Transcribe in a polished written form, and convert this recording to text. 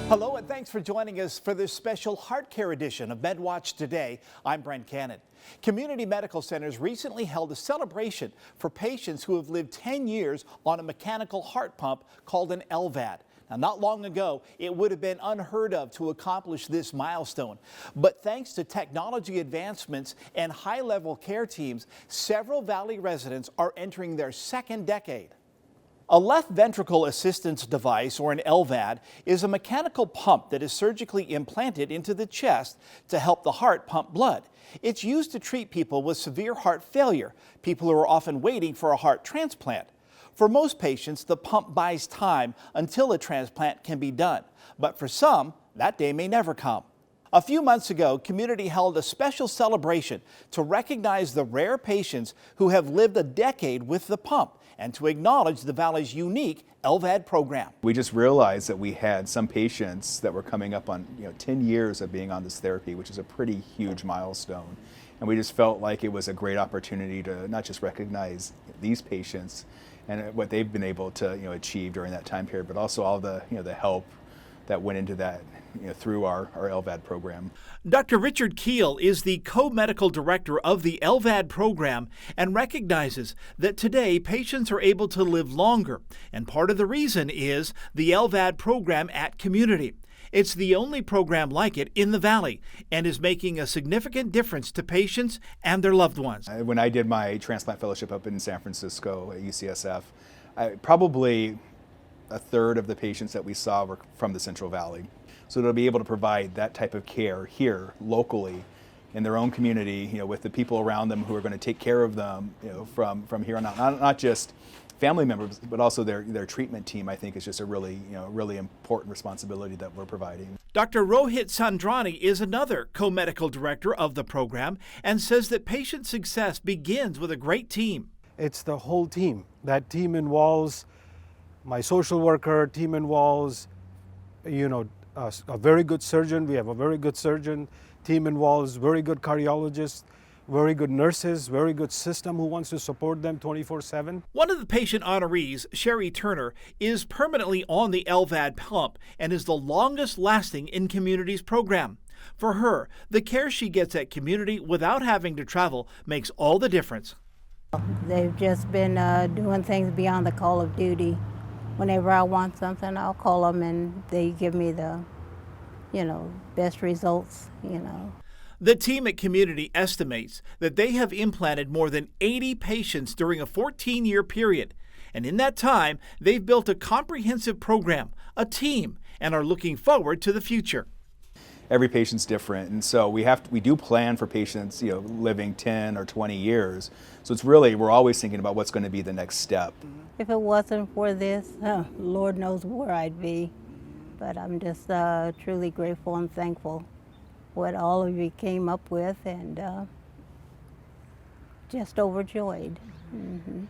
Hello and thanks for joining us for this special Heart Care edition of Medwatch Today. I'm Brent Cannon. Community medical centers recently held a celebration for patients who have lived 10 years on a mechanical heart pump called an LVAD. Now, not long ago, it would have been unheard of to accomplish this milestone. But thanks to technology advancements and high-level care teams, several Valley residents are entering their second decade. A left ventricle assistance device, or an LVAD, is a mechanical pump that is surgically implanted into the chest to help the heart pump blood. It's used to treat people with severe heart failure, people who are often waiting for a heart transplant. For most patients, the pump buys time until a transplant can be done. But for some, that day may never come. A few months ago, Community held a special celebration to recognize the rare patients who have lived a decade with the pump and to acknowledge the Valley's unique LVAD program. We just realized that we had some patients that were coming up on 10 years of being on this therapy, which is a pretty huge milestone. And we just felt like it was a great opportunity to not just recognize these patients and what they've been able to achieve during that time period, but also all the the help that went into that through our LVAD program. Dr. Richard Keel is the co-medical director of the LVAD program and recognizes that today patients are able to live longer. And part of the reason is the LVAD program at Community. It's the only program like it in the Valley and is making a significant difference to patients and their loved ones. When I did my transplant fellowship up in San Francisco at UCSF, probably a third of the patients that we saw were from the Central Valley. So to be able to provide that type of care here locally in their own community, with the people around them who are going to take care of them, from here on out, not just family members, but also their treatment team, I think is just a really important responsibility that we're providing. Dr. Rohit Sandrani is another co-medical director of the program and says that patient success begins with a great team. It's the whole team. That team involves my social worker, team involves, a very good surgeon. We have a very good surgeon. Team involves very good cardiologists, very good nurses, very good system who wants to support them 24/7. One of the patient honorees, Sherry Turner, is permanently on the LVAD pump and is the longest lasting in Community's program. For her, the care she gets at Community without having to travel makes all the difference. They've just been doing things beyond the call of duty. Whenever I want something, I'll call them and they give me the, best results, The team at Community estimates that they have implanted more than 80 patients during a 14-year period. And in that time, they've built a comprehensive program, a team, and are looking forward to the future. Every patient's different, and so we do plan for patients living 10 or 20 years. So it's really, we're always thinking about what's going to be the next step. If it wasn't for this, Lord knows where I'd be. But I'm just truly grateful and thankful what all of you came up with, and just overjoyed. Mm-hmm.